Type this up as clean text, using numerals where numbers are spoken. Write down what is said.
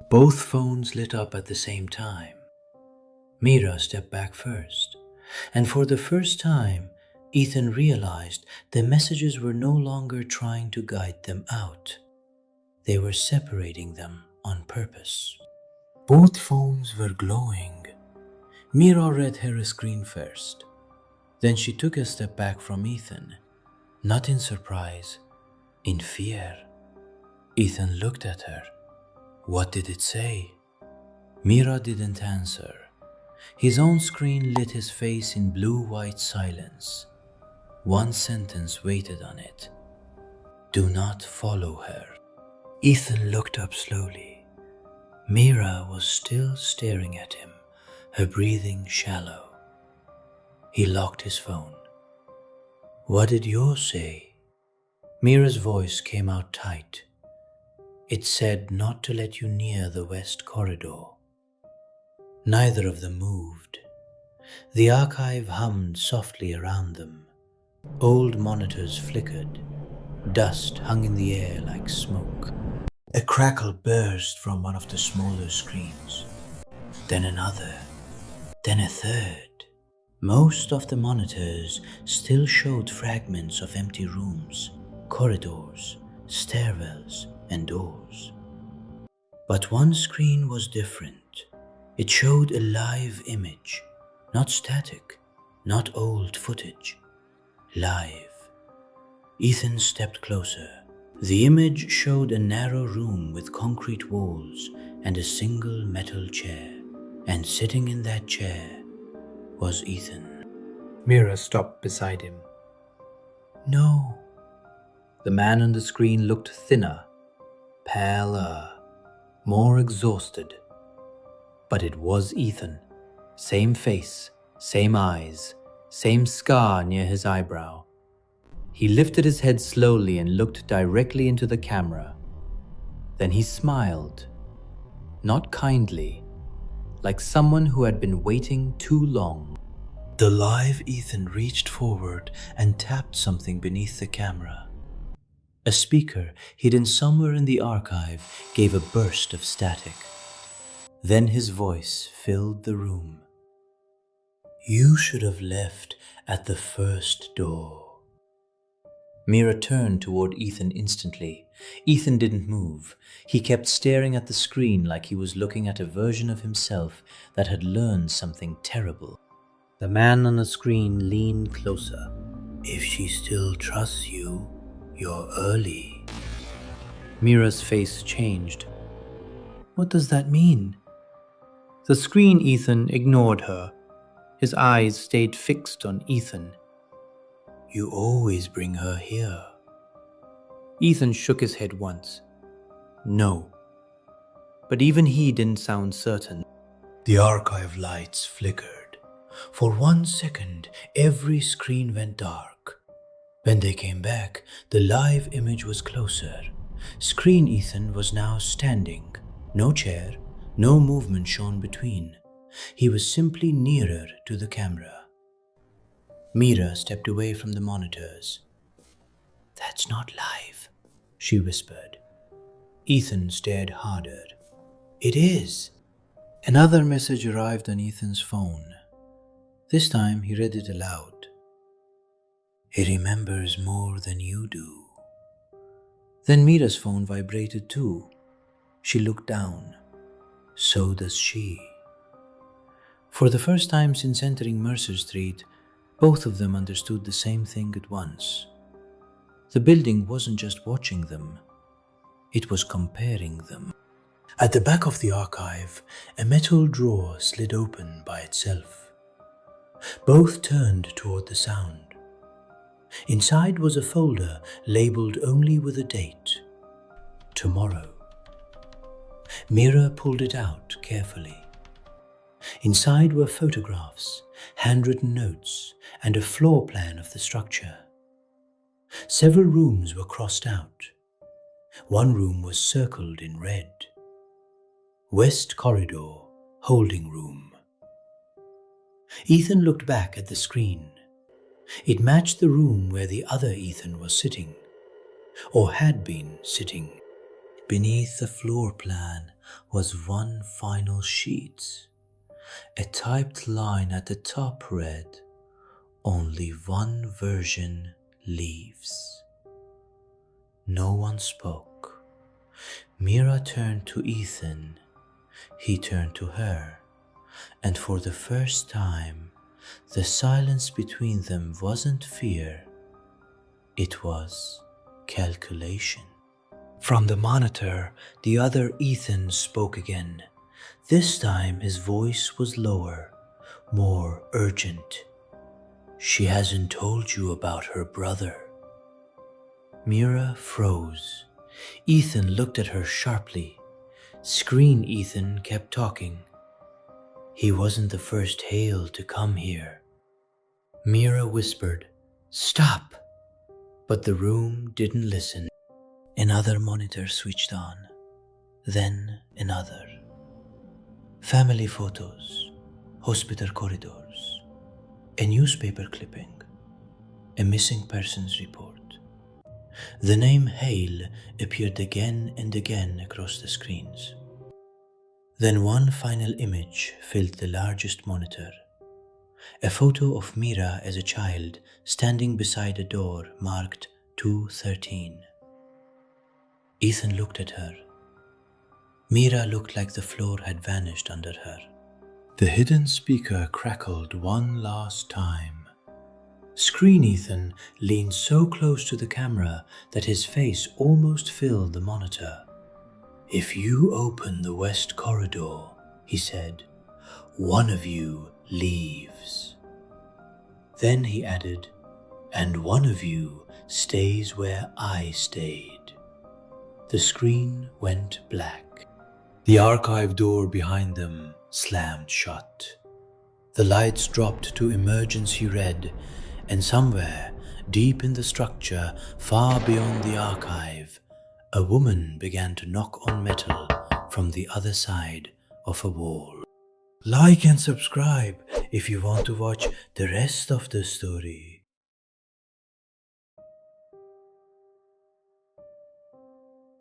Both phones lit up at the same time. Mira stepped back first, and for the first time, Ethan realized the messages were no longer trying to guide them out. They were separating them on purpose. Both phones were glowing. Mira read her screen first. Then she took a step back from Ethan, not in surprise, in fear. Ethan looked at her. What did it say? Mira didn't answer. His own screen lit his face in blue-white silence. One sentence waited on it. Do not follow her. Ethan looked up slowly. Mira was still staring at him, her breathing shallow. He locked his phone. What did yours say? Mira's voice came out tight. It said not to let you near the west corridor. Neither of them moved. The archive hummed softly around them. Old monitors flickered. Dust hung in the air like smoke. A crackle burst from one of the smaller screens. Then another. Then a third. Most of the monitors still showed fragments of empty rooms, corridors, stairwells, and doors. But one screen was different. It showed a live image, not static, not old footage. Live. Ethan stepped closer. The image showed a narrow room with concrete walls and a single metal chair. And sitting in that chair was Ethan. Mira stopped beside him. No. The man on the screen looked thinner, paler, more exhausted. But it was Ethan. Same face, same eyes, same scar near his eyebrow. He lifted his head slowly and looked directly into the camera. Then he smiled, not kindly, like someone who had been waiting too long. The live Ethan reached forward and tapped something beneath the camera. A speaker hidden somewhere in the archive gave a burst of static. Then his voice filled the room. You should have left at the first door. Mira turned toward Ethan instantly. Ethan didn't move. He kept staring at the screen like he was looking at a version of himself that had learned something terrible. The man on the screen leaned closer. If she still trusts you, you're early. Mira's face changed. What does that mean? The screen Ethan ignored her. His eyes stayed fixed on Ethan. You always bring her here. Ethan shook his head once. No. But even he didn't sound certain. The archive lights flickered. For 1 second, every screen went dark. When they came back, the live image was closer. Screen Ethan was now standing. No chair, no movement shown between. He was simply nearer to the camera. Mira stepped away from the monitors. That's not live, she whispered. Ethan stared harder. It is. Another message arrived on Ethan's phone. This time he read it aloud. He remembers more than you do. Then Mira's phone vibrated too. She looked down. So does she. For the first time since entering Mercer Street, both of them understood the same thing at once. The building wasn't just watching them. It was comparing them. At the back of the archive, a metal drawer slid open by itself. Both turned toward the sound. Inside was a folder labeled only with a date. Tomorrow. Mira pulled it out carefully. Inside were photographs, handwritten notes, and a floor plan of the structure. Several rooms were crossed out. One room was circled in red. West Corridor, Holding Room. Ethan looked back at the screen. It matched the room where the other Ethan was sitting, or had been sitting. Beneath the floor plan was one final sheet. A typed line at the top read, "Only one version leaves." No one spoke. Mira turned to Ethan. He turned to her. And for the first time, the silence between them wasn't fear. It was calculation. From the monitor, the other Ethan spoke again. This time his voice was lower, more urgent. "She hasn't told you about her brother." Mira froze. Ethan looked at her sharply. Screen Ethan kept talking. "He wasn't the first Hale to come here." Mira whispered, "Stop!" But the room didn't listen. Another monitor switched on, then another. Family photos, hospital corridors, a newspaper clipping, a missing persons report. The name Hale appeared again and again across the screens. Then one final image filled the largest monitor. A photo of Mira as a child standing beside a door marked 213. Ethan looked at her. Mira looked like the floor had vanished under her. The hidden speaker crackled one last time. Screen Ethan leaned so close to the camera that his face almost filled the monitor. "If you open the west corridor," he said, "one of you leaves." Then he added, "And one of you stays where I stayed." The screen went black. The archive door behind them slammed shut. The lights dropped to emergency red, and somewhere, deep in the structure, far beyond the archive, a woman began to knock on metal from the other side of a wall. Like and subscribe if you want to watch the rest of the story.